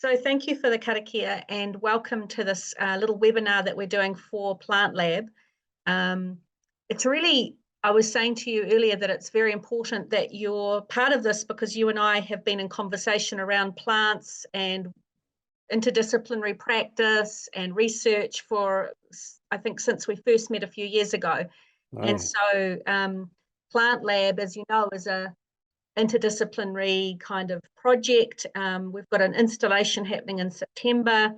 So thank you for the karakia and welcome to this little webinar that we're doing for PlantLab. It's really, I was saying to you earlier that it's very important that you're part of this because you and I have been in conversation around plants and interdisciplinary practice and research for, I think, since we first met a few years ago. Right. And so PlantLab, as you know, is a interdisciplinary kind of project. We've got an installation happening in September,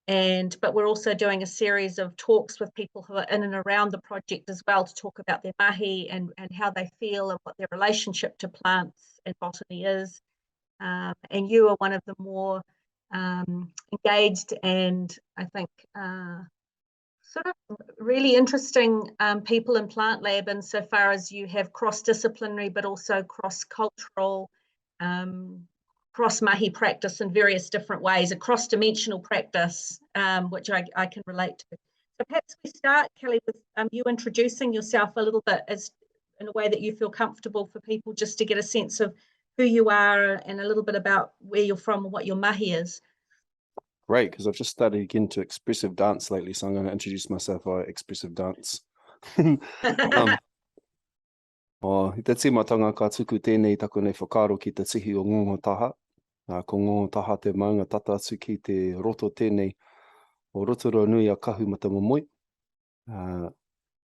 but we're also doing a series of talks with people who are in and around the project as well to talk about their mahi and how they feel and what their relationship to plants and botany is. And you are one of the more engaged and I think sort of really interesting people in PlantLab insofar as you have cross-disciplinary but also cross-cultural, cross-mahi practice in various different ways, a cross-dimensional practice, which I can relate to. So perhaps we start, Kelly, with you introducing yourself a little bit in a way that you feel comfortable for people just to get a sense of who you are and a little bit about where you're from and what your mahi is. Great, because I've just started again to expressive dance lately, so I'm going to introduce myself by expressive dance. Te tima tanga ka tuku tēnei tako nei whakaro ki te tihi o ngongo taha. Ko ngongo taha te maunga tata atu ki te roto tēnei o rotoro nui a kahu mata momoi.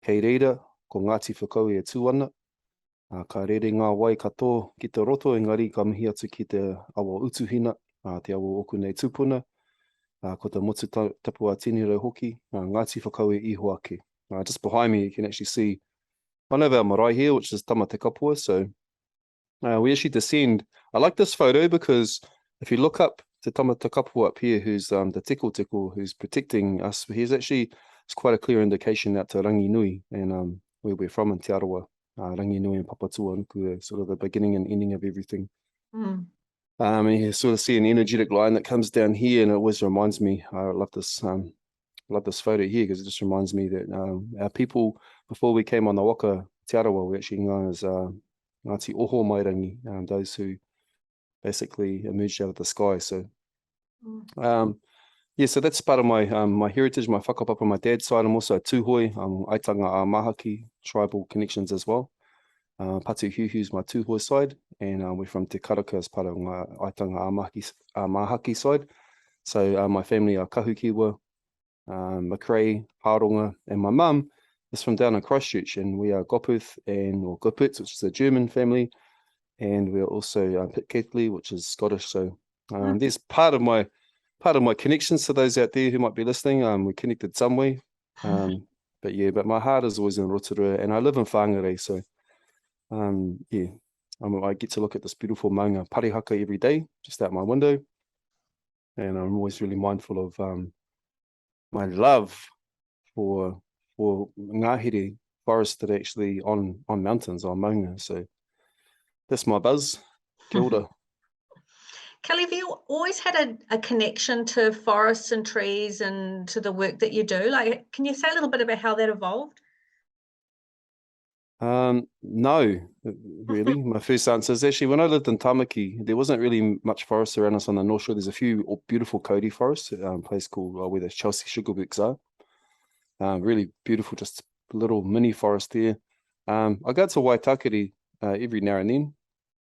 Kei reira, ko Ngāti Whakaue e tūana. Ka rere ngā wai katoa ki te roto, engari ka mihi atu ki te awa utuhina, te awa oku nei tūpuna. Ko te motu tapua tinirau hoki, Ngāti Whakaue iho ake. Just behind me, you can actually see one of our marae here, which is Tama Te Kapua. So we actually descend. I like this photo because if you look up to Tama Te Kapua up here, who's the teko who's protecting us, it's quite a clear indication out to Rangi Nui and where we're from in Te Arawa. Rangi Nui and Papatua Nuku, sort of the beginning and ending of everything. Mm. And you sort of see an energetic line that comes down here, and it always reminds me. I love this photo here because it just reminds me that our people before we came on the waka Te Arawa were actually known as Ngāti Oho Mairangi, those who basically emerged out of the sky. So, yeah, so that's part of my my heritage, my whakapapa on my dad's side. I'm also a Tūhoe, Aitanga Māhaki tribal connections as well. Patu Hiuhiu's my Tūhoe side, and we're from Te Karaka as part of Aitanga Māhaki side. So my family are Kahukiwa, McRae, Haronga, and my mum is from down in Christchurch, and we are Goputh or Goput, which is a German family, and we're also Pitcairn, which is Scottish. So there's part of my connections to those out there who might be listening. We're connected some way, but my heart is always in Rotorua, and I live in Whangarei, so. I get to look at this beautiful maunga parihaka every day, just out my window, and I'm always really mindful of my love for ngahere forests that are actually on mountains, on maunga. So that's my buzz. Kia ora. Kelly, have you always had a connection to forests and trees and to the work that you do? Like, can you say a little bit about how that evolved? No, really. My first answer is actually when I lived in Tamaki, there wasn't really much forest around us on the North Shore. There's a few beautiful Kauri forests, a place called where the Chelsea sugarbucks are. Really beautiful, just a little mini forest there. I go to Waitakere every now and then.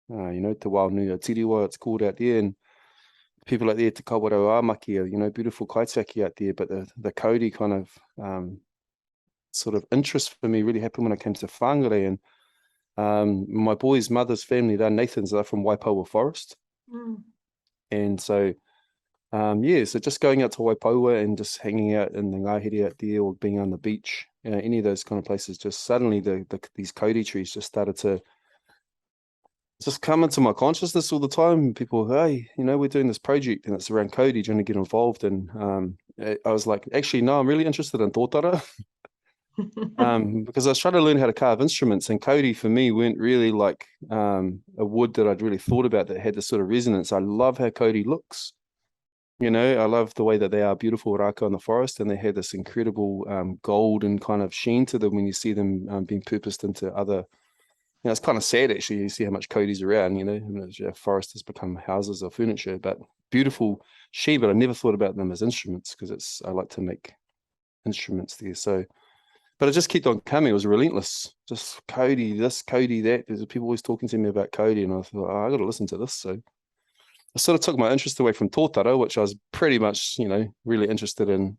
Te Waunui Tiriwa, it's called out there, and people out there, Te Kawarau Amaki, beautiful kaitiaki out there. But the Kauri kind of sort of interest for me really happened when I came to Whangarei, and my boy's mother's family, they're Nathans, they're from Waipaua Forest. And so so just going out to Waipaua and just hanging out in the ngahere out there or being on the beach, any of those kind of places, just suddenly these kauri trees just started to just come into my consciousness all the time. People, hey, we're doing this project and it's around kauri, do you want to get involved? And I was like, actually, no, I'm really interested in tōtara. Because I was trying to learn how to carve instruments, and kauri for me weren't really like a wood that I'd really thought about that had this sort of resonance. I love how kauri looks. I love the way that they are beautiful raka in the forest, and they have this incredible golden kind of sheen to them when you see them being purposed into other know, it's kind of sad actually. You see how much Cody's around, you know, forest has become houses or furniture, but beautiful sheen. But I never thought about them as instruments because I like to make instruments there. So, but it just kept on coming. It was relentless. Just Cody this, Cody that. There's people always talking to me about Cody, and I thought, oh, I got to listen to this. So I sort of took my interest away from tōtara, which I was pretty much, you know, really interested in.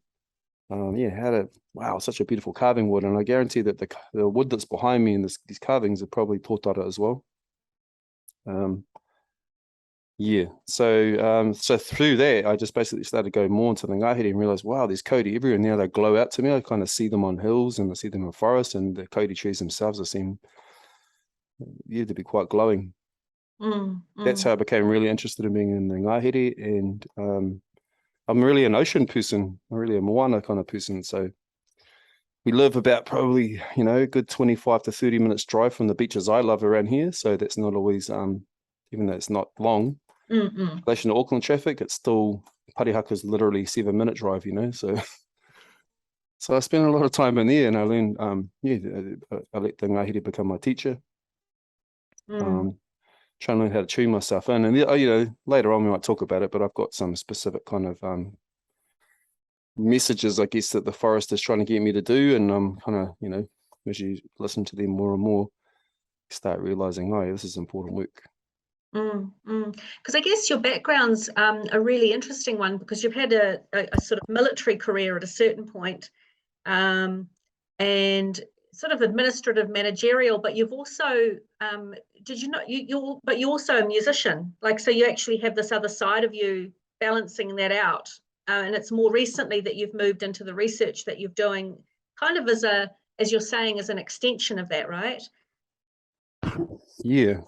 Wow, such a beautiful carving wood, and I guarantee that the wood that's behind me in these carvings are probably tōtara as well. So through that, I just basically started going more into the Ngāhere and realized, wow, there's Cody everywhere. Now they glow out to me. I kind of see them on hills and I see them in forests, and the Cody trees themselves seem to be quite glowing. That's how I became really interested in being in the Ngāhere, and I'm really an ocean person. I'm really a moana kind of person. So we live about probably, you know, a good 25 to 30 minutes drive from the beaches I love around here. So that's not always, even though it's not long, in relation to Auckland traffic, it's still, Parihaka's literally 7-minute drive, you know. So I spent a lot of time in there, and I learned, I let the Ngāhere become my teacher. Trying to learn how to tune myself in, and you know, later on we might talk about it, but I've got some specific kind of messages, I guess, that the forest is trying to get me to do, and I'm kind of, you know, as you listen to them more and more, you start realizing, oh, this is important work. Because I guess your background's a really interesting one, because you've had a sort of military career at a certain point, and sort of administrative, managerial, but you've also, did you not, you're also a musician, like, so you actually have this other side of you balancing that out, and it's more recently that you've moved into the research that you're doing, kind of as you're saying, as an extension of that, right? Yeah.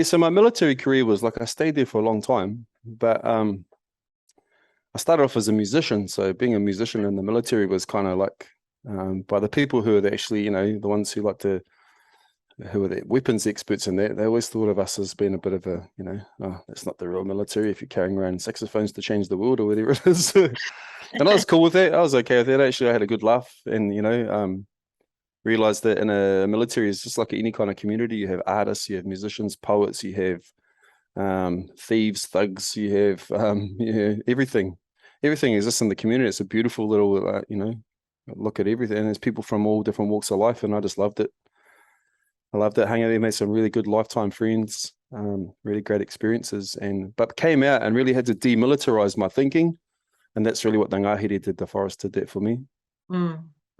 So my military career was like, I stayed there for a long time, but I started off as a musician. So being a musician in the military was kind of like, by the people who are actually, you know, the ones who are the weapons experts in that, they always thought of us as being a bit of a, you know, oh, that's not the real military if you're carrying around saxophones to change the world or whatever it is. And I was cool with that. I was okay with that. Actually, I had a good laugh, and, you know, realized that in a military, it's just like any kind of community. You have artists, you have musicians, poets, you have thieves, thugs, you have everything exists in the community. It's a beautiful little, you know, look at everything, and there's people from all different walks of life, and I just loved it. I loved it. Hanging out there, made some really good lifetime friends, really great experiences, but came out and really had to demilitarize my thinking, and that's really what the Ngāhere did. The forest did that for me.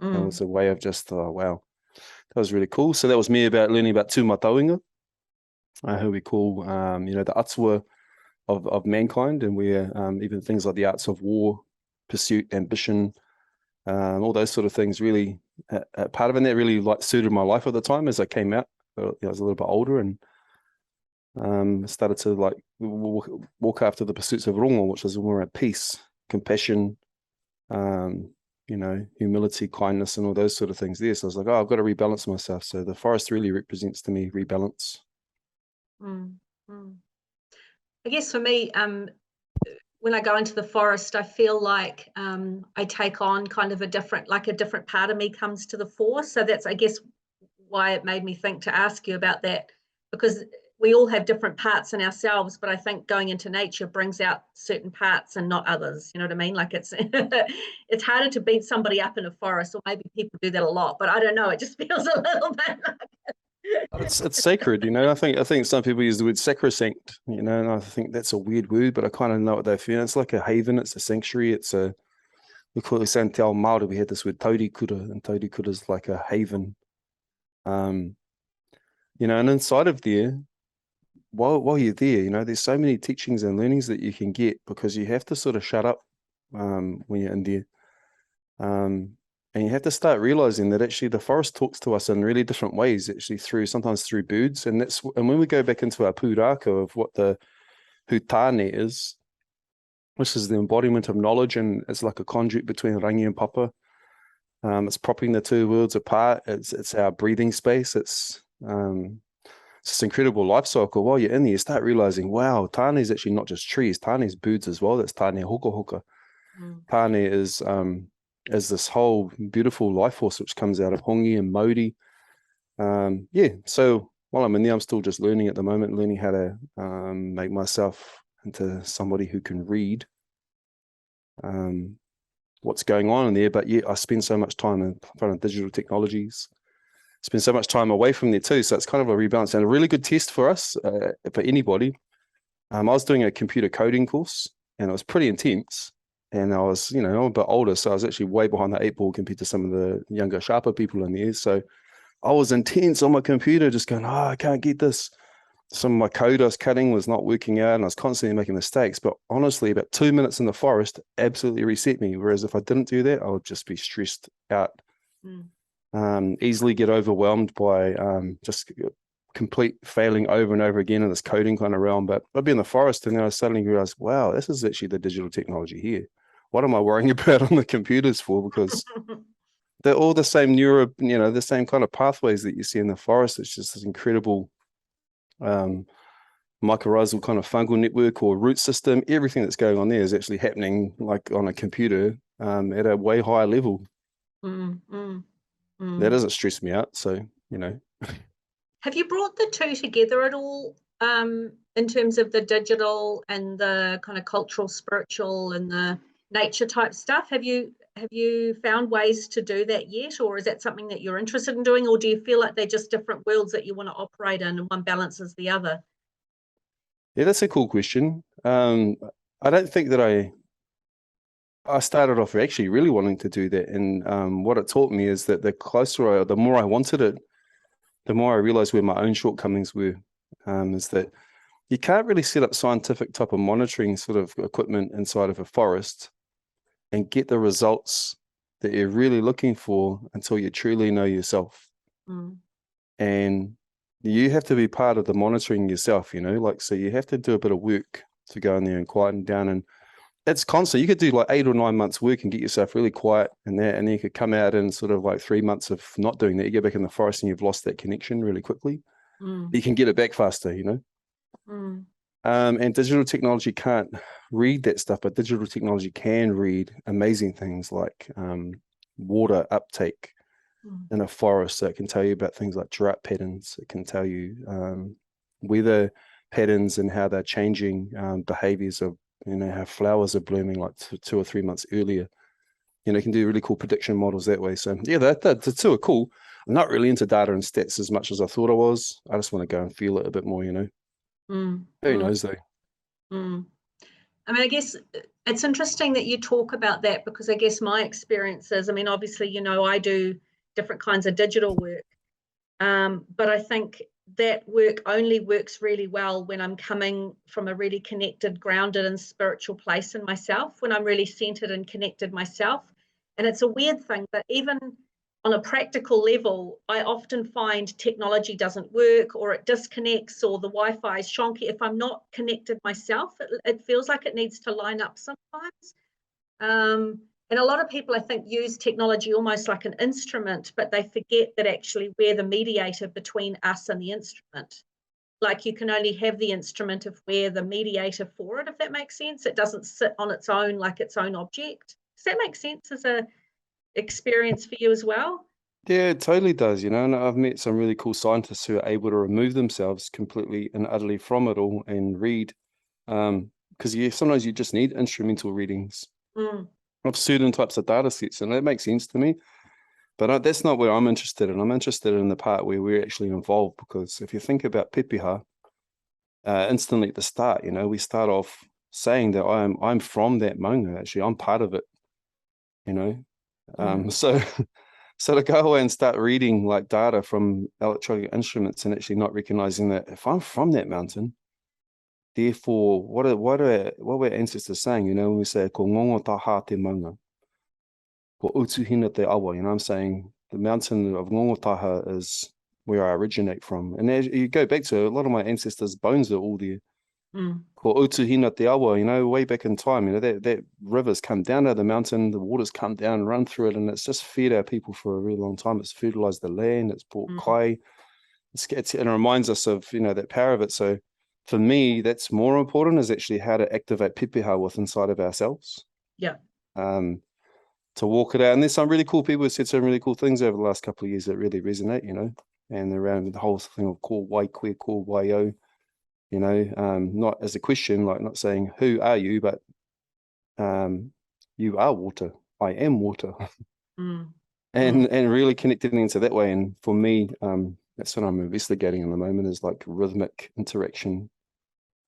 It was a way of just, oh, wow, that was really cool. So that was me about learning about tūmatauinga, who we call, you know, the atua of mankind, and where even things like the arts of war, pursuit, ambition, all those sort of things really, part of it that really like suited my life at the time as I came out. I was a little bit older, and started to like walk after the pursuits of rongo, which is more around peace, compassion, you know, humility, kindness, and all those sort of things there. So I was like, oh, I've got to rebalance myself. So the forest really represents to me rebalance. I guess for me, when I go into the forest, I feel like I take on kind of a different part of me comes to the fore. So that's, I guess, why it made me think to ask you about that, because we all have different parts in ourselves, but I think going into nature brings out certain parts and not others. You know what I mean? Like it's harder to beat somebody up in a forest, or maybe people do that a lot, but I don't know. It just feels a little bit like it's sacred, you know. I think some people use the word sacrosanct, you know, and I think that's a weird word, but I kind of know what they feel. It's like a haven, it's a sanctuary, we call it Te Ao Māori, we had this word taurikura, and taurikura is like a haven. You know, and inside of there, while you're there, you know, there's so many teachings and learnings that you can get, because you have to sort of shut up when you're in there. And you have to start realizing that actually the forest talks to us in really different ways, actually sometimes through birds. And when we go back into our pūrākau of what the hutane is, which is the embodiment of knowledge, and it's like a conduit between rangi and papa. It's propping the two worlds apart. It's our breathing space. It's this incredible life cycle. While you're in there, you start realizing, wow, tane is actually not just trees. Tane is birds as well. That's tane hoka hoka. Tane is this whole beautiful life force which comes out of hongi and mauri, Yeah, so while I'm in there, I'm still just learning at the moment, learning how to make myself into somebody who can read what's going on in there. But yeah, I spend so much time in front of digital technologies, spend so much time away from there too. So it's kind of a rebalance and a really good test for us, for anybody. I was doing a computer coding course and it was pretty intense. And I was, I'm a bit older, so I was actually way behind the 8 ball compared to some of the younger, sharper people in there. So I was intense on my computer, just going, I can't get this. Some of my code I was cutting was not working out and I was constantly making mistakes. But honestly, about 2 minutes in the forest absolutely reset me. Whereas if I didn't do that, I would just be stressed out, easily get overwhelmed by just complete failing over and over again in this coding kind of realm. But I'd be in the forest and then I suddenly realized, wow, this is actually the digital technology here. What am I worrying about on the computers for? Because they're all the same the same kind of pathways that you see in the forest. It's just this incredible mycorrhizal kind of fungal network or root system. Everything that's going on there is actually happening like on a computer at a way higher level. That doesn't stress me out. So, Have you brought the two together at all in terms of the digital and the kind of cultural, spiritual and the nature type stuff? Have you found ways to do that yet, or is that something that you're interested in doing, or do you feel like they're just different worlds that you want to operate in and one balances the other? Yeah, that's a cool question. I don't think that I started off actually really wanting to do that, and what it taught me is that the more I wanted it, the more I realized where my own shortcomings were. Is that you can't really set up scientific type of monitoring sort of equipment inside of a forest and get the results that you're really looking for until you truly know yourself. And you have to be part of the monitoring yourself, so you have to do a bit of work to go in there and quieten down. And it's constant. You could do like 8 or 9 months work and get yourself really quiet and then you could come out in sort of like 3 months of not doing that. You get back in the forest and you've lost that connection really quickly. You can get it back faster, and digital technology can't read that stuff, but digital technology can read amazing things like water uptake in a forest. So it can tell you about things like drought patterns. It can tell you weather patterns and how they're changing behaviors of, how flowers are blooming like 2 or 3 months earlier. You can do really cool prediction models that way. So yeah, the two are cool. I'm not really into data and stats as much as I thought I was. I just want to go and feel it a bit more, Who knows though? I mean, I guess it's interesting that you talk about that because I guess my experiences, obviously, I do different kinds of digital work, but I think that work only works really well when I'm coming from a really connected, grounded and spiritual place in myself, when I'm really centered and connected myself. And it's a weird thing, but even on a practical level, I often find technology doesn't work or it disconnects or the Wi-Fi is shonky. If I'm not connected myself, it feels like it needs to line up sometimes. And a lot of people, I think, use technology almost like an instrument, but they forget that actually we're the mediator between us and the instrument. Like you can only have the instrument if we're the mediator for it, if that makes sense. It doesn't sit on its own like its own object. Does that make sense as a experience for you as well? Yeah, it totally does, and I've met some really cool scientists who are able to remove themselves completely and utterly from it all and read. Because sometimes you just need instrumental readings of certain types of data sets, and that makes sense to me. But that's not where I'm interested in. I'm interested in the part where we're actually involved, because if you think about pepeha, instantly at the start, we start off saying that I'm from that maunga, actually, I'm part of it, So to go away and start reading like data from electronic instruments and actually not recognizing that if I'm from that mountain, therefore, what were ancestors saying? When we say ko ngongo taha te maunga, ko utuhina te awa, I'm saying the mountain of Ngongotaha is where I originate from. And as you go back to a lot of my ancestors' bones are all there. Ko utuhina te awa, way back in time, that rivers come down out of the mountain, the waters come down and run through it, and it's just fed our people for a really long time. It's fertilized the land, it's brought kai. It reminds us of, that power of it. So for me, that's more important, is actually how to activate pepeha with inside of ourselves. Yeah. To walk it out. And there's some really cool people who said some really cool things over the last couple of years that really resonate, and around the whole thing of ko wai koe, ko wai o, you know, not as a question, like not saying who are you, but you are water, I am water. And really connecting into that way. And for me, that's what I'm investigating in the moment, is like rhythmic interaction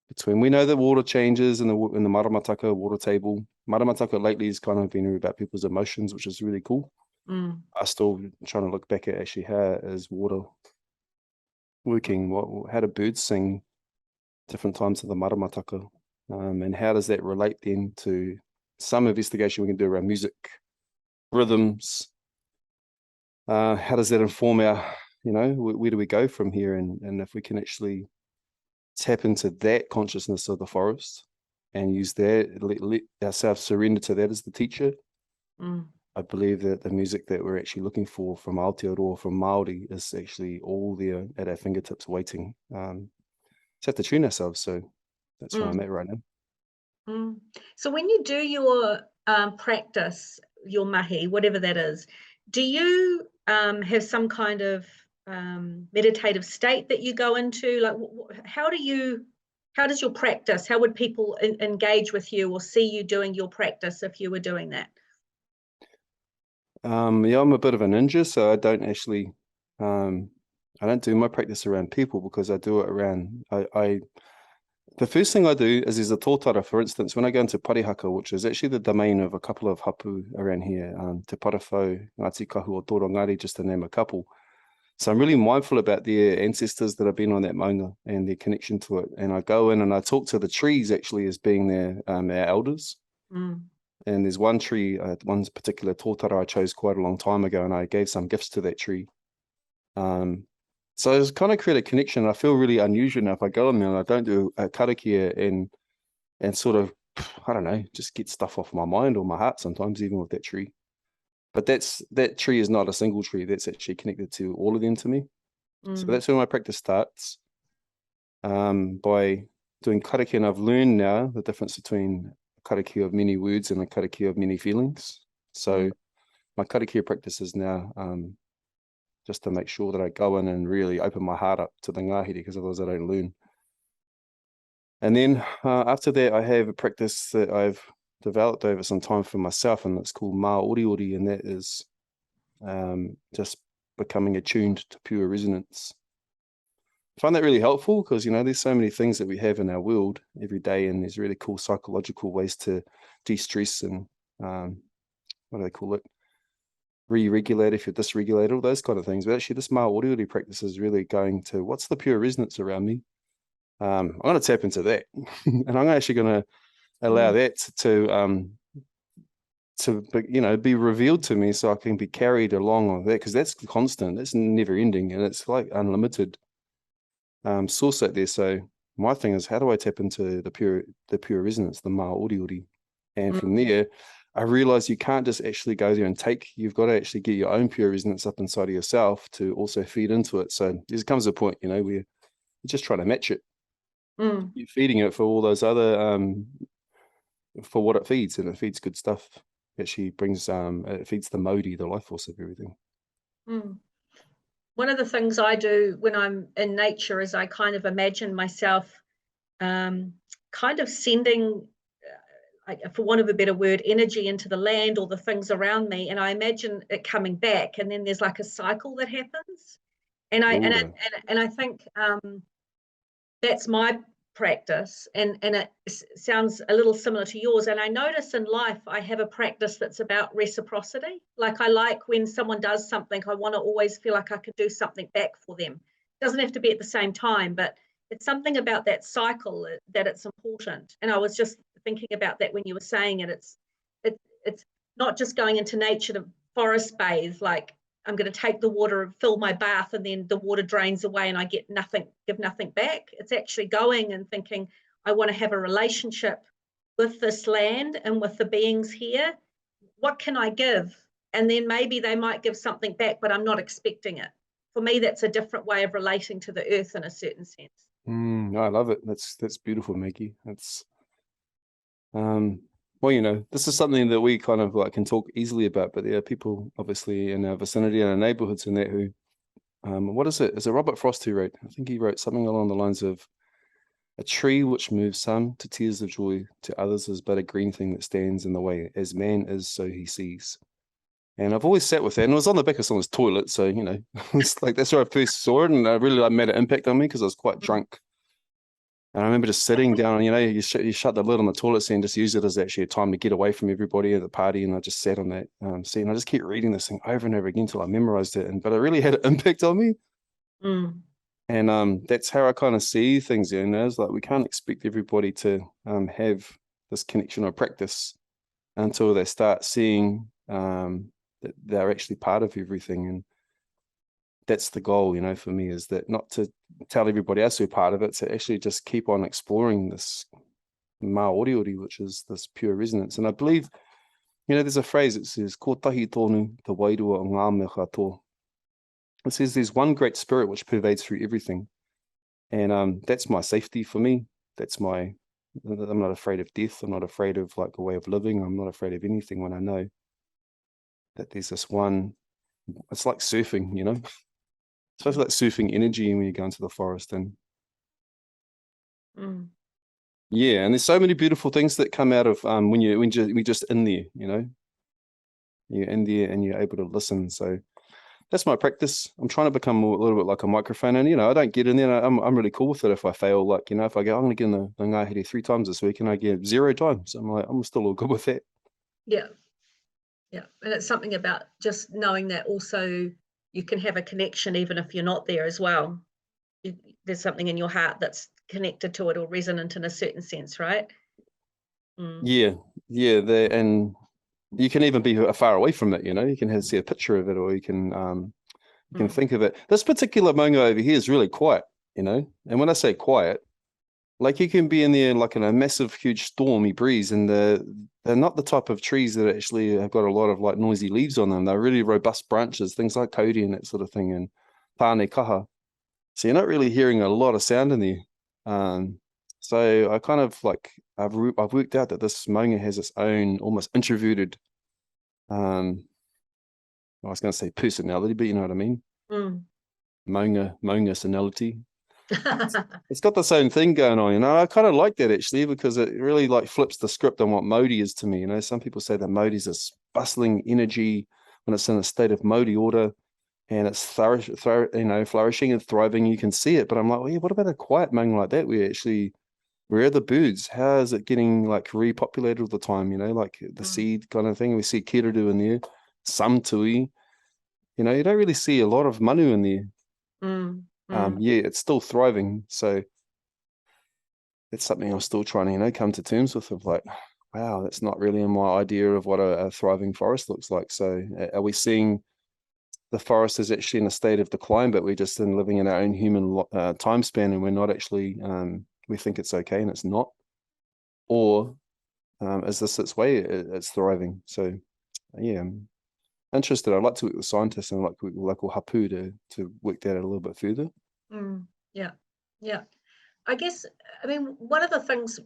between, we know that water changes in the maramataka water table. Maramataka lately has kind of been about people's emotions, which is really cool. I'm still trying to look back at actually how is water working, how do birds sing different times of the maramataka, and how does that relate then to some investigation we can do around music, rhythms. How does that inform our, you know, where do we go from here? And if we can actually tap into that consciousness of the forest and use that, let ourselves surrender to that as the teacher, I believe that the music that we're actually looking for from Aotearoa, from Māori, is actually all there at our fingertips waiting. Just have to tune ourselves. So that's where I'm at right now. So when you do your practice, your mahi, whatever that is, do you have some kind of meditative state that you go into? Like, how does your practice, how would people engage with you or see you doing your practice if you were doing that? Yeah, I'm a bit of a ninja, so I don't actually, I don't do my practice around people, because I do it around, the first thing I do is there's a tōtara. For instance, when I go into parihaka, which is actually the domain of a couple of hapu around here, Te Parawhau, Ngāti Kahukiwa, Ngāti, just to name a couple. So I'm really mindful about their ancestors that have been on that maunga and their connection to it. And I go in and I talk to the trees actually as being their our elders. And there's one tree, one particular tōtara I chose quite a long time ago, and I gave some gifts to that tree. So it's kind of create a connection. I feel really unusual now if I go in there and I don't do a karakia and sort of, I don't know, just get stuff off my mind or my heart sometimes, even with that tree. But that tree is not a single tree. That's actually connected to all of them to me. So that's where my practice starts, by doing karakia. And I've learned now the difference between a karakia of many words and a karakia of many feelings. So my karakia practice is now just to make sure that I go in and really open my heart up to the ngāhere, because otherwise I don't learn. And then after that, I have a practice that I've developed over some time for myself, and it's called Mā Ori Ori, and that is just becoming attuned to pure resonance. I find that really helpful because, you know, there's so many things that we have in our world every day, and there's really cool psychological ways to de-stress and what do they call it? Re-regulate if you're dysregulated, all those kind of things. But actually this Mā Ori Ori practice is really going to, what's the pure resonance around me? I'm going to tap into that. And I'm actually going to allow that to you know, be revealed to me, so I can be carried along on that, because that's constant, that's never ending, and it's like unlimited source out there. So my thing is, how do I tap into the pure resonance, the Mā Ori Ori? And from there, I realized you can't just actually go there and take, you've got to actually get your own pure resonance up inside of yourself to also feed into it. So there comes a point, you know, where you're just trying to match it. You're feeding it for all those other, for what it feeds, and it feeds good stuff. It actually brings, it feeds the modi, the life force of everything. One of the things I do when I'm in nature is I kind of imagine myself kind of sending, for want of a better word, energy into the land or the things around me, and I imagine it coming back, and then there's like a cycle that happens. And I think that's my practice, and it sounds a little similar to yours. And I notice in life I have a practice that's about reciprocity. Like, I like when someone does something, I want to always feel like I could do something back for them. It doesn't have to be at the same time, but it's something about that cycle that it's important. And I was just thinking about that when you were saying it. It's not just going into nature to forest bathe, like I'm going to take the water and fill my bath, and then the water drains away and I give nothing back. It's actually going and thinking, I want to have a relationship with this land and with the beings here. What can I give? And then maybe they might give something back, but I'm not expecting it. For me, that's a different way of relating to the earth in a certain sense. I love it. That's beautiful, Maggie. That's well, you know, this is something that we kind of like can talk easily about, but there are people obviously in our vicinity and our neighborhoods and that who what is it? Is it Robert Frost who wrote? I think he wrote something along the lines of, a tree which moves some to tears of joy, to others is but a green thing that stands in the way. As man is, so he sees. And I've always sat with that, and it was on the back of someone's toilet, so, you know, it's like, that's where I first saw it, and it really made an impact on me because I was quite drunk. And I remember just sitting down, you know, you shut the lid on the toilet seat and just use it as actually a time to get away from everybody at the party. And I just sat on that seat, and I just kept reading this thing over and over again until I memorized it. But it really had an impact on me. And that's how I kind of see things, you know. It's like, we can't expect everybody to have this connection or practice until they start seeing that they're actually part of everything. And that's the goal, you know, for me, is that not to tell everybody else who are part of it, to actually just keep on exploring this Māoriori, which is this pure resonance. And I believe, you know, there's a phrase that says, ko tahi tonu te wairua o ngā mea katoa. It says there's one great spirit which pervades through everything. And that's my safety for me. That's I'm not afraid of death. I'm not afraid of like a way of living. I'm not afraid of anything when I know that there's this one. It's like surfing, you know. It's also like surfing energy when you go into the forest. And yeah, and there's so many beautiful things that come out of when you're just in there, you know. You're in there and you're able to listen. So that's my practice. I'm trying to become a little bit like a microphone, and, you know, I don't get in there. I'm really cool with it if I fail. Like, you know, if I go, I'm going to get in the Ngāhere 3 times this week, and I get 0 times, I'm like, I'm still all good with that. Yeah. Yeah. And it's something about just knowing that also you can have a connection even if you're not there as well. There's something in your heart that's connected to it or resonant in a certain sense, right? Yeah. And you can even be far away from it, you know. You can see a picture of it, or you can think of it. This particular maunga over here is really quiet, you know. And when I say quiet, like, you can be in there like in a massive, huge stormy breeze, and they're not the type of trees that actually have got a lot of like noisy leaves on them. They're really robust branches, things like kauri and that sort of thing, and tāne kaha. So you're not really hearing a lot of sound in there. So I kind of like, I've worked out that this maunga has its own almost introverted, I was going to say personality, but you know what I mean. Maunga personality. It's got this own thing going on, you know. I kind of like that actually, because it really like flips the script on what Māori is to me. You know, some people say that Māori is this bustling energy when it's in a state of Māori order, and it's flourishing and thriving. You can see it, but I'm like, well, yeah, what about a quiet maunga like that? Where are the birds? How is it getting like repopulated all the time? You know, like the seed kind of thing. We see kiriru in there, some tui. You know, you don't really see a lot of manu in there. Yeah, it's still thriving. So it's something I'm still trying to, you know, come to terms with, of like, wow, that's not really in my idea of what a thriving forest looks like. So are we seeing the forest is actually in a state of decline, but we're just living in our own human time span, and we're not actually, we think it's okay and it's not? Or is this its way? It's thriving. So yeah, I'm interested. I'd like to work with scientists and like with local hapu to work that out a little bit further. Yeah. I guess, I mean, one of the things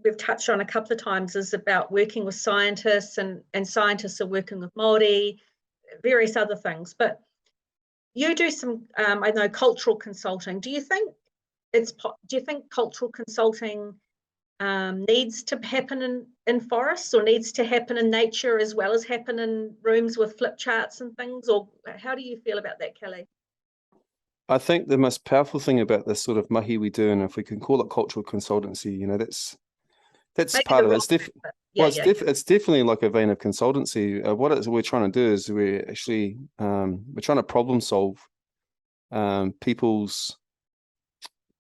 we've touched on a couple of times is about working with scientists, and scientists are working with Māori, various other things. But you do some, I know, cultural consulting. Do you think cultural consulting needs to happen in forests, or needs to happen in nature as well as happen in rooms with flip charts and things? Or how do you feel about that, Kelly? I think the most powerful thing about this sort of mahi we do, and if we can call it cultural consultancy, you know, that's maybe part of it. It's definitely like a vein of consultancy. What we're trying to do is we're trying to problem solve people's.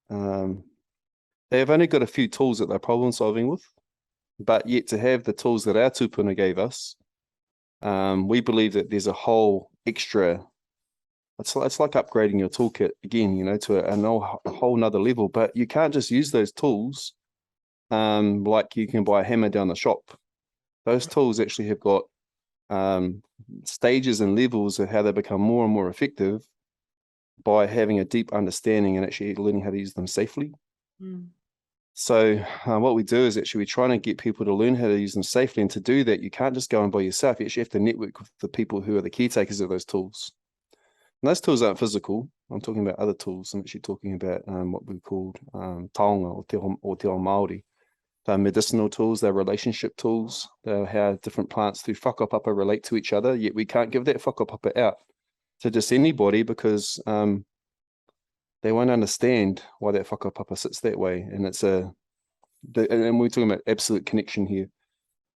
They have only got a few tools that they're problem solving with, but yet to have the tools that our tupuna gave us, we believe that there's a whole extra. It's like upgrading your toolkit again, you know, to a whole nother level. But you can't just use those tools like you can buy a hammer down the shop. Those tools actually have got stages and levels of how they become more and more effective by having a deep understanding and actually learning how to use them safely. So what we do is actually we're trying to get people to learn how to use them safely. And to do that, you can't just go and by yourself. You actually have to network with the people who are the caretakers of those tools. And those tools aren't physical. I'm talking about other tools. I'm actually talking about what we called taonga or te ao Māori. They're medicinal tools, they're relationship tools, they're how different plants through whakapapa relate to each other, yet we can't give that whakapapa out to just anybody because they won't understand why that whakapapa sits that way. And it's and we're talking about absolute connection here.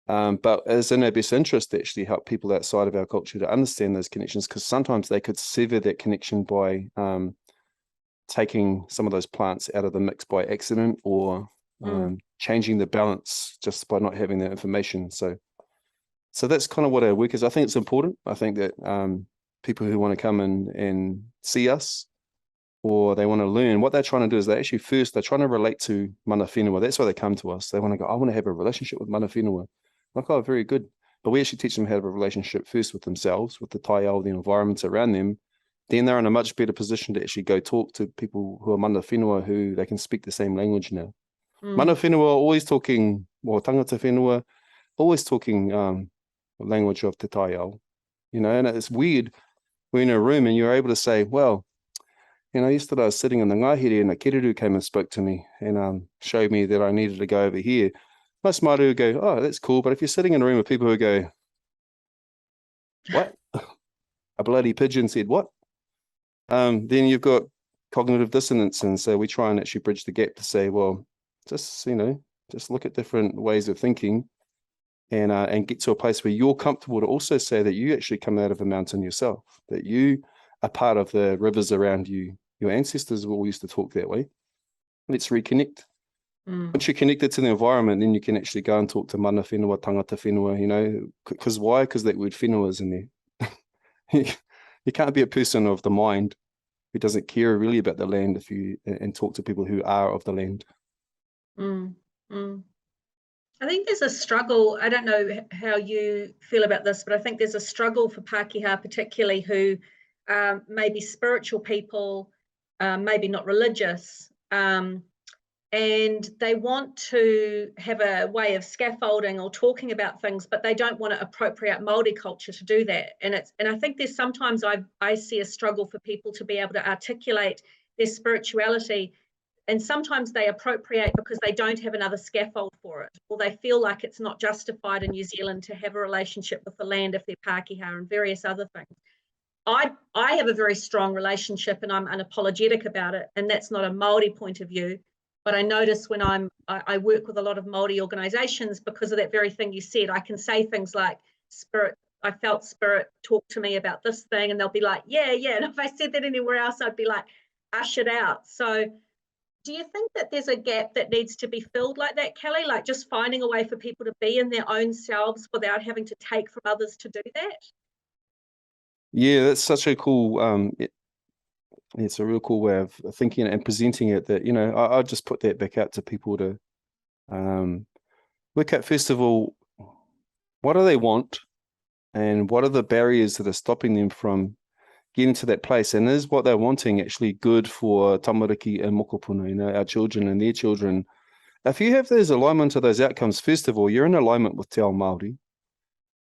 But it's in our best interest to actually help people outside of our culture to understand those connections, because sometimes they could sever that connection by taking some of those plants out of the mix by accident, or changing the balance just by not having that information. So that's kind of what our work is. I think it's important. I think that people who want to come and see us, or they want to learn, what they're trying to do is they're trying to relate to mana whenua. That's why they come to us. They want to go, I want to have a relationship with mana whenua. Like, oh, very good. But we actually teach them how to have a relationship first with themselves, with the tai ao, the environment around them. Then they're in a much better position to actually go talk to people who are mana whenua, who they can speak the same language now. Mana whenua always talking, or tangata whenua, always talking language of te tai ao. You know, and it's weird. We're in a room and you're able to say, well, you know, yesterday I was sitting in the Ngāhere and a kiriru came and spoke to me and showed me that I needed to go over here. Most Māori would go, oh, that's cool. But if you're sitting in a room with people who go, what? A bloody pigeon said what? Then you've got cognitive dissonance. And so we try and actually bridge the gap to say, well, just, you know, just look at different ways of thinking and get to a place where you're comfortable to also say that you actually come out of a mountain yourself, that you are part of the rivers around you. Your ancestors all used to talk that way. Let's reconnect. Once you're connected to the environment, then you can actually go and talk to mana whenua, tangata whenua, you know, because why? Because that word whenua is in there. You can't be a person of the mind who doesn't care really about the land and talk to people who are of the land. I think there's a struggle. I don't know how you feel about this, but I think there's a struggle for Pākehā, particularly who may be spiritual people, maybe not religious, and they want to have a way of scaffolding or talking about things, but they don't want to appropriate Māori culture to do that. And I think there's sometimes I see a struggle for people to be able to articulate their spirituality, and sometimes they appropriate because they don't have another scaffold for it, or they feel like it's not justified in New Zealand to have a relationship with the land if they're Pākehā, and various other things. I have a very strong relationship and I'm unapologetic about it, and that's not a Māori point of view. But I notice when I work with a lot of Māori organisations, because of that very thing you said, I can say things like, spirit, I felt spirit talk to me about this thing, and they'll be like, yeah. And if I said that anywhere else, I'd be like, ushered out. So do you think that there's a gap that needs to be filled like that, Kelly? Like just finding a way for people to be in their own selves without having to take from others to do that? Yeah, that's such a cool, it's a real cool way of thinking and presenting it, that, you know, I just put that back out to people to work out, first of all, what do they want and what are the barriers that are stopping them from getting to that place, and is what they're wanting actually good for tamariki and mokopuna, you know, our children and their children. If you have those alignment to those outcomes, first of all, you're in alignment with te ao Māori.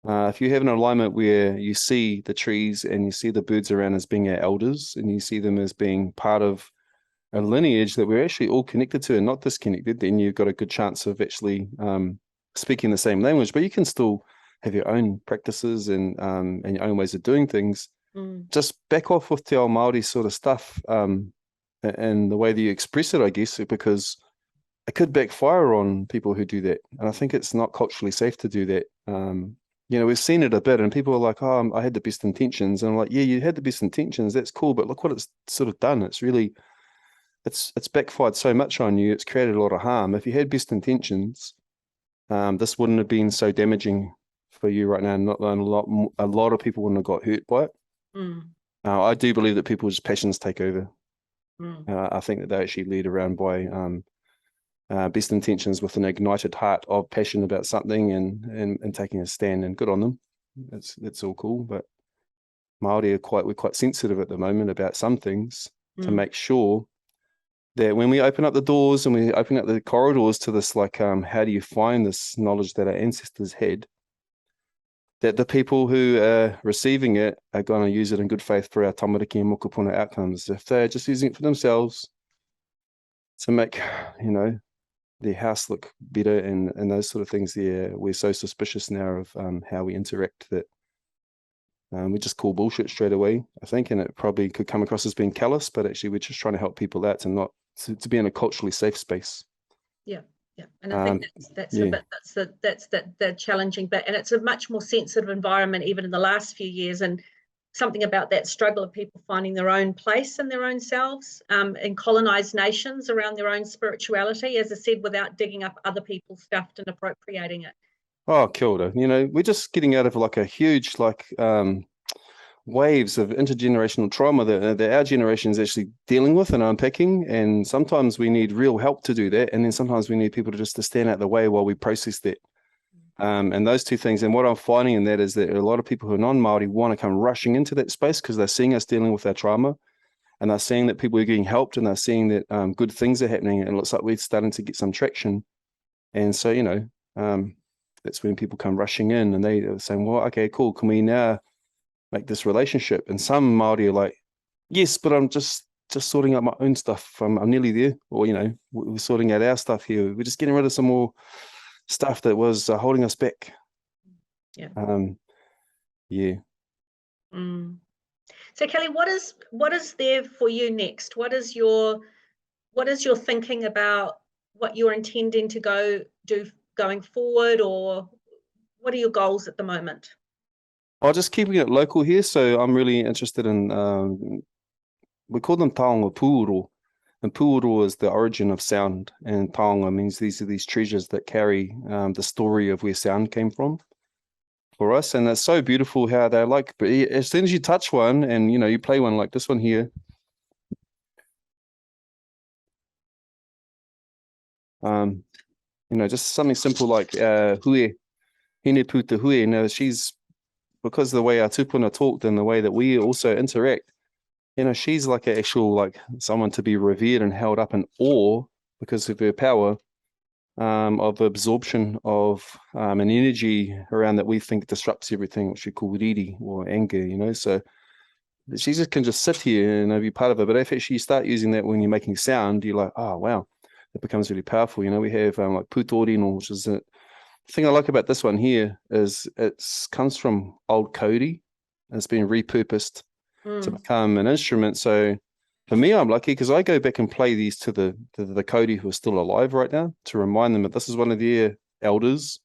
If you have an alignment where you see the trees and you see the birds around as being our elders, and you see them as being part of a lineage that we're actually all connected to and not disconnected, then you've got a good chance of actually speaking the same language. But you can still have your own practices and your own ways of doing things. Just back off with te ao Māori sort of stuff and the way that you express it, I guess, because it could backfire on people who do that. And I think it's not culturally safe to do that. You know, we've seen it a bit, and people are like, oh, I had the best intentions. And I'm like, yeah, you had the best intentions. That's cool. But look what it's sort of done. It's really, it's backfired so much on you. It's created a lot of harm. If you had best intentions, this wouldn't have been so damaging for you right now. Not a lot of people wouldn't have got hurt by it. I do believe that people's passions take over. I think that they actually lead around by best intentions with an ignited heart of passion about something and taking a stand, and good on them. That's all cool. But Māori we're quite sensitive at the moment about some things to make sure that when we open up the doors and we open up the corridors to this, like, how do you find this knowledge that our ancestors had? that the people who are receiving it are going to use it in good faith for our tamariki and mokopuna outcomes. If they're just using it for themselves to make, you know, their house look better and those sort of things, there, we're so suspicious now of how we interact that we just call bullshit straight away, I think, and it probably could come across as being callous, but actually we're just trying to help people out to be in a culturally safe space. Yeah. Yeah, and I think that's yeah. a bit that's the challenging bit, and it's a much more sensitive environment even in the last few years, and something about that struggle of people finding their own place in their own selves in colonized nations around their own spirituality, as I said, without digging up other people's stuff and appropriating it. Oh, kia ora. You know, we're just getting out of like a huge waves of intergenerational trauma that our generation is actually dealing with and unpacking, and sometimes we need real help to do that, and then sometimes we need people to stand out the way while we process that. And those two things, and what I'm finding in that is that a lot of people who are non-Māori want to come rushing into that space because they're seeing us dealing with our trauma, and they're seeing that people are getting helped, and they're seeing that good things are happening, and it looks like we're starting to get some traction. And so, you know, that's when people come rushing in, and they're saying, well, okay, cool, can we now make this relationship? And some Māori are like, yes, but I'm just sorting out my own stuff. I'm nearly there. Or, you know, we're sorting out our stuff here. We're just getting rid of some more stuff that was holding us back. Yeah. Yeah. So Kelly, what is there for you next? What is your thinking about what you're intending to do going forward, or what are your goals at the moment? I'm just keeping it local here, so I'm really interested in, we call them taonga puoro, and puoro is the origin of sound, and taonga means these are these treasures that carry the story of where sound came from for us, and it's so beautiful how they're like, as soon as you touch one and, you know, you play one like this one here, you know, just something simple like hue, hine puta hue, you know, she's, because of the way our tupuna talked and the way that we also interact, you know, she's like an actual, like someone to be revered and held up in awe because of her power of absorption of an energy around that we think disrupts everything, which we call riri or anger, you know. So she just can just sit here and be part of it. But if actually you start using that when you're making sound, you're like, oh, wow, it becomes really powerful. You know, we have like putorino, which is the thing I like about this one here is it comes from old Cody and it's been repurposed to become an instrument. So for me, I'm lucky because I go back and play these to the Cody who are still alive right now to remind them that this is one of their elders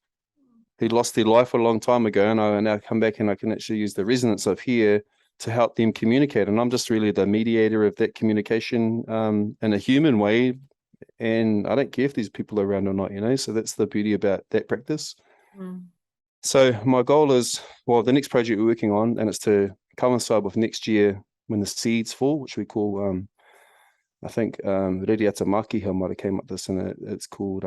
who lost their life a long time ago, and I now come back and I can actually use the resonance of here to help them communicate. And I'm just really the mediator of that communication in a human way. And I don't care if these people are around or not, you know, so that's the beauty about that practice. So my goal is, well, the next project we're working on, and it's to coincide with next year when the seeds fall, which we call, I think, Rediata Makiha might have came up with this, and it's called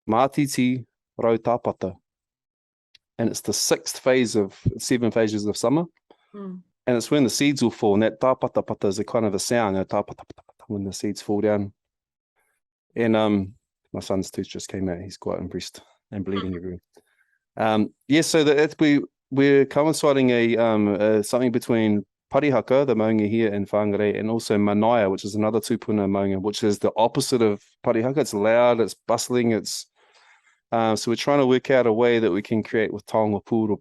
Mātiti Rautapata. And it's the 6th phase of 7 phases of summer. And it's when the seeds will fall, and that tāpatapata is a kind of a sound, when the seeds fall down. And my son's tooth just came out. He's quite impressed and bleeding everywhere. Yeah, so we're coinciding a something between parihaka, the maunga here in Whangarei, and also manaia, which is another tupuna maunga, which is the opposite of parihaka. It's loud, it's bustling, it's so we're trying to work out a way that we can create with taonga pūoro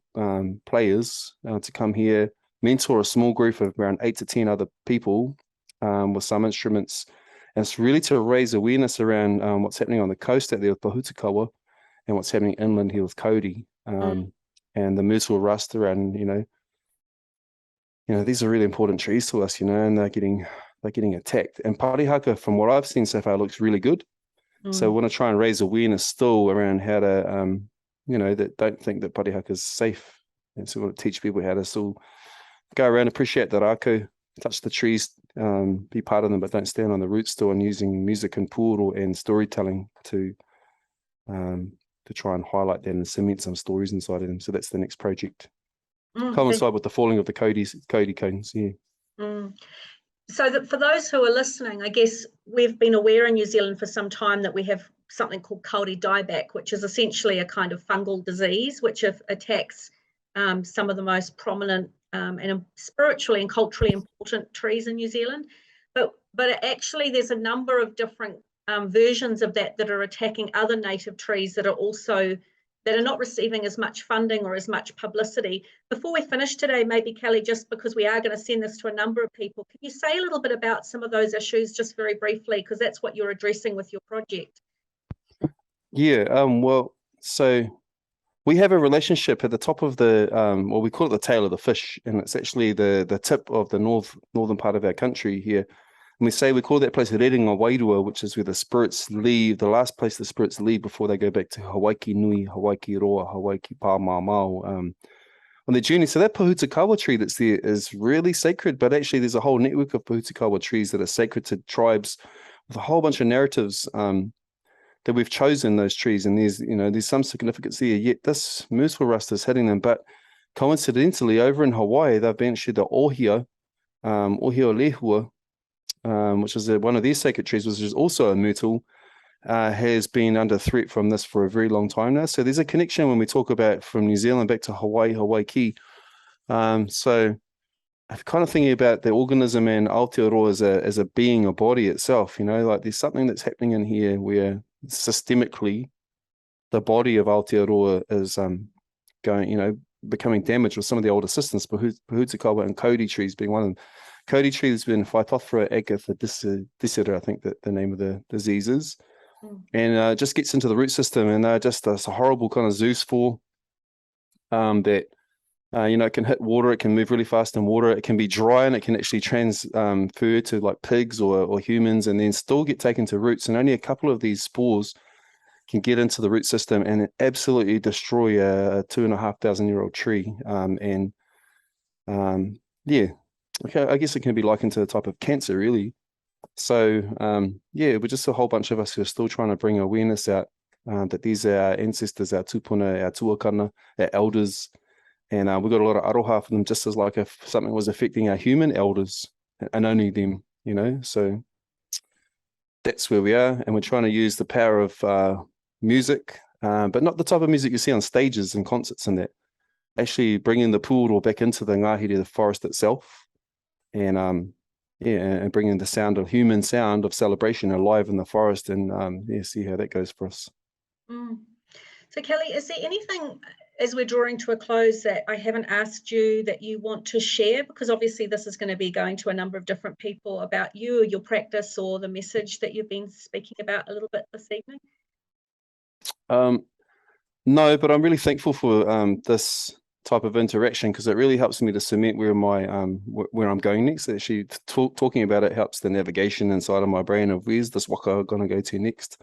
players to come here, mentor a small group of around 8 to 10 other people with some instruments. And it's really to raise awareness around what's happening on the coast out there with Pahutakawa and what's happening inland here with Cody and the myrtle rust around, you know, these are really important trees to us, you know, and they're getting attacked. And parihaka, from what I've seen so far, looks really good. So we want to try and raise awareness still around how to, you know, that don't think that parihaka is safe. And so we want to teach people how to still go around, appreciate the rako, touch the trees, be part of them, but don't stand on the roots still, and using music and pūoro and storytelling to try and highlight that and cement some stories inside of them. So that's the next project. Coincide with the falling of the Cody cones, yeah. So that for those who are listening, I guess we've been aware in New Zealand for some time that we have something called kauri dieback, which is essentially a kind of fungal disease which attacks some of the most prominent and spiritually and culturally important trees in New Zealand. But actually there's a number of different versions of that are attacking other native trees that are not receiving as much funding or as much publicity. Before we finish today, maybe Kelly, just because we are going to send this to a number of people, can you say a little bit about some of those issues just very briefly, because that's what you're addressing with your project? Yeah, well, so we have a relationship at the top of the, well, we call it the tail of the fish, and it's actually the tip of the northern part of our country here. And we call that place Rerenga Wairua, which is where the spirits leave, the last place the spirits leave before they go back to Hawaii Nui, Hawaii Roa, Hawaii Pa Mao on their journey. So that Pōhutukawa tree that's there is really sacred, but actually there's a whole network of Pōhutukawa trees that are sacred to tribes with a whole bunch of narratives that we've chosen those trees, and there's some significance there, yet this merciful rust is hitting them. But coincidentally, over in Hawaii, they've been actually the ohia lehua, which is one of their sacred trees, which is also a myrtle, has been under threat from this for a very long time now. So there's a connection when we talk about from New Zealand back to Hawaii ki. So I'm kind of thinking about the organism and Aotearoa as a being, a body itself, like there's something that's happening in here where systemically the body of Aotearoa is going, becoming damaged with some of the older systems, Pōhutukawa and Kauri trees being one of them. Kauri tree has been Phytophthora agatha dissera, I think that the name of the disease is. And just gets into the root system, and they're just a horrible kind of zoospore that it can hit water, it can move really fast in water, it can be dry, and it can actually transfer to like pigs or humans, and then still get taken to roots. And only a couple of these spores can get into the root system and absolutely destroy a 2,500-year-old tree. Okay, I guess it can be likened to a type of cancer, really. So we're just a whole bunch of us who are still trying to bring awareness out that these are our ancestors, our tupuna, our tuakana, our elders. And we've got a lot of aroha for them, just as like if something was affecting our human elders and only them, So that's where we are. And we're trying to use the power of music, but not the type of music you see on stages and concerts and that. Actually bringing the pūro back into the ngāhere, the forest itself. And and bringing the human sound of celebration alive in the forest, and see how that goes for us. So Kelly, is there anything as we're drawing to a close that I haven't asked you that you want to share? Because obviously this is going to be going to a number of different people about you or your practice or the message that you've been speaking about a little bit this evening. No, but I'm really thankful for this type of interaction, because it really helps me to cement where I'm going next. Actually, talking about it helps the navigation inside of my brain of where's this waka going to go to next.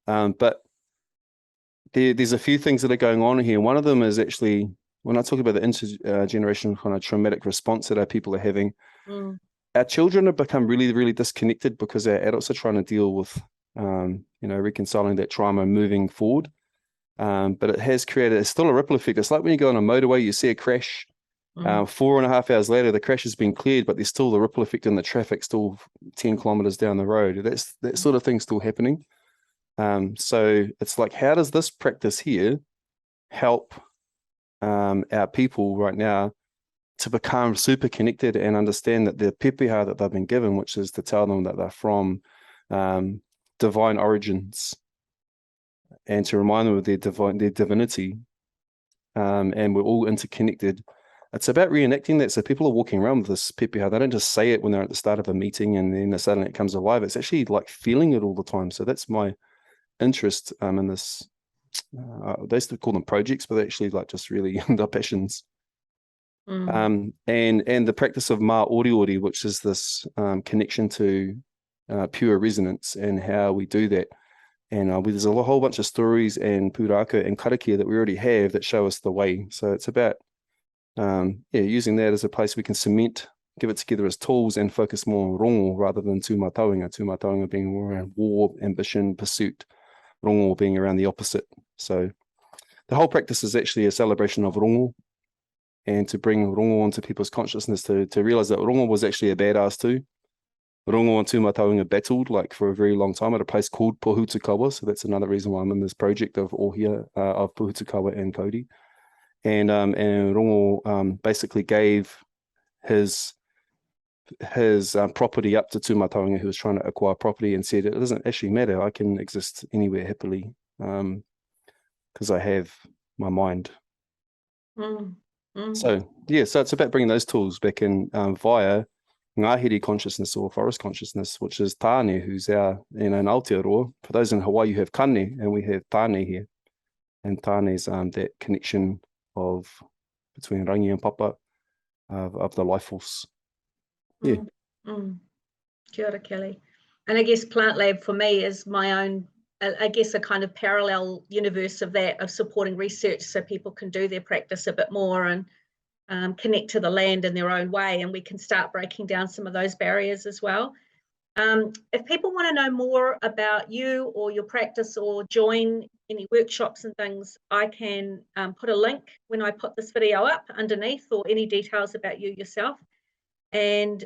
But there's a few things that are going on here. One of them is actually when I talk about the intergenerational kind of traumatic response that our people are having. Our children have become really, really disconnected because our adults are trying to deal with reconciling that trauma moving forward. But it has it's still a ripple effect. It's like when you go on a motorway, you see a crash. 4.5 hours later, the crash has been cleared, but there's still the ripple effect in the traffic still 10 kilometers down the road. That sort of thing still happening. So it's like, how does this practice here help our people right now to become super connected and understand that the pepeha that they've been given, which is to tell them that they're from divine origins, and to remind them of their divinity, and we're all interconnected. It's about reenacting that. So people are walking around with this pepeha. They don't just say it when they're at the start of a meeting and then suddenly it comes alive. It's actually like feeling it all the time. So that's my interest in this. They used to call them projects, but they're actually like just really their passions. And the practice of mā ori, which is this connection to pure resonance, and how we do that. And there's a whole bunch of stories and pūrākau and karakia that we already have that show us the way. So it's about using that as a place we can cement, give it together as tools, and focus more on rongo rather than tūmataunga. Tūmataunga being more around war, ambition, pursuit. Rongo being around the opposite. So the whole practice is actually a celebration of rongo, and to bring rongo into people's consciousness to realize that rongo was actually a badass too. Rongo and Tūmatauenga battled like for a very long time at a place called Pohutukawa. So that's another reason why I'm in this project of Ohia, of Pohutukawa and Kauri. And Rongo basically gave his property up to Tūmatauenga, who was trying to acquire property, and said, it doesn't actually matter, I can exist anywhere happily because I have my mind. So yeah, so it's about bringing those tools back in via Ngāhere consciousness or forest consciousness, which is Tāne, who's our, in Aotearoa. For those in Hawaii, you have Kane, and we have Tāne here. And Tāne's that connection of between Rangi and Papa, of the life force. Yeah. Kia ora, Kelly. And I guess PlantLab for me is my own, I guess, a kind of parallel universe of that, of supporting research so people can do their practice a bit more and connect to the land in their own way, and we can start breaking down some of those barriers as well. If people want to know more about you or your practice or join any workshops and things, I can put a link when I put this video up underneath, or any details about you yourself. And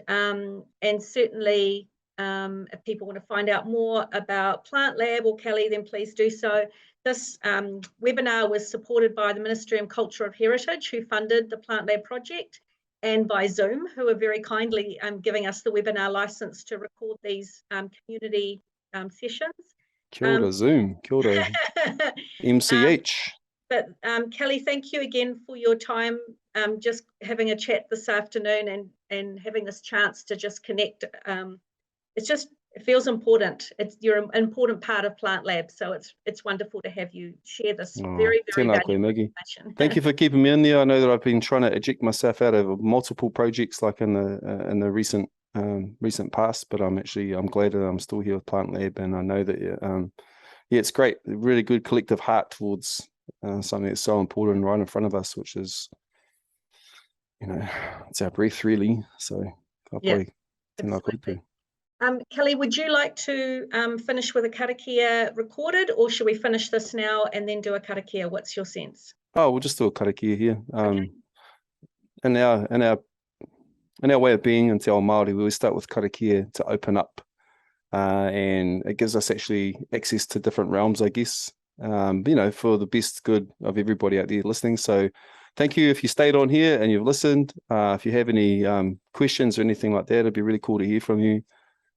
certainly if people want to find out more about PlantLab or Kelly, then please do so. This webinar was supported by the Ministry of Culture of Heritage, who funded the PlantLab project, and by Zoom, who are very kindly giving us the webinar license to record these community sessions. Kia ora, Zoom. Kia ora, MCH. But Kelly, thank you again for your time, just having a chat this afternoon and having this chance to just connect. It feels important. You're an important part of PlantLab, so it's wonderful to have you share this very valuable Maggie. information. Thank you for keeping me in there. I know that I've been trying to eject myself out of multiple projects, like in the recent past, but I'm glad that I'm still here with PlantLab, and I know that yeah, it's great. A really good collective heart towards something that's so important right in front of us, which is, it's our breath, really. So Yeah, absolutely. Kelly, would you like to finish with a karakia recorded, or should we finish this now and then do a karakia? What's your sense? Oh, we'll just do a karakia here. Okay. In our way of being in Te Ao Māori, we always start with karakia to open up, and it gives us actually access to different realms, I guess, for the best good of everybody out there listening. So thank you if you stayed on here and you've listened. If you have any questions or anything like that, it'd be really cool to hear from you.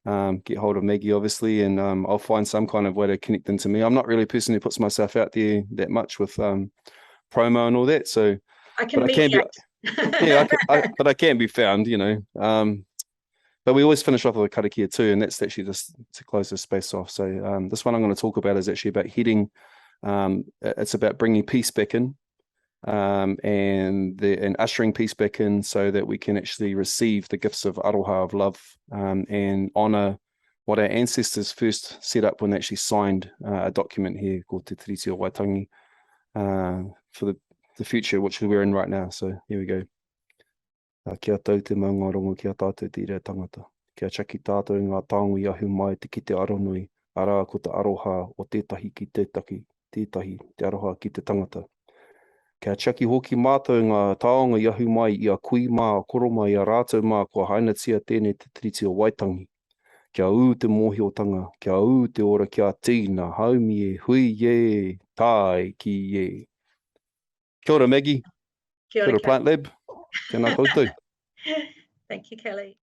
Get hold of Maggie, obviously, and I'll find some kind of way to connect them to me. I'm not really a person who puts myself out there that much with promo and all that, so I can but I can be found, but we always finish off with a karakia too, and that's actually just to close this space off. So this one I'm going to talk about is actually about heading. It's about bringing peace back in, and ushering peace back in, so that we can actually receive the gifts of aroha, of love, and honor what our ancestors first set up when they actually signed a document here called Te Tiriti o Waitangi for the future, which we're in right now. So here we go. Kia tau te maunga rongo kia tātou te ira tangata. Kia chaki tātou ngā tāngui ahu mai te ki te aronui, ara ko te aroha o tētahi ki tētahi, tētahi te aroha ki te tangata. Kia chaki hoki mātou ngā taonga i ahu mai i a kui mā koroma i a rātou mā kua haina tia tēnei te tiriti o Waitangi. Kia ū te mōhiotanga, kia ū te ora kia tīna, haumi e, hui e, tai ki e. Kia ora, Maggie. Kia ora, PlantLab. Tēnā koutou. Thank you, Kelly.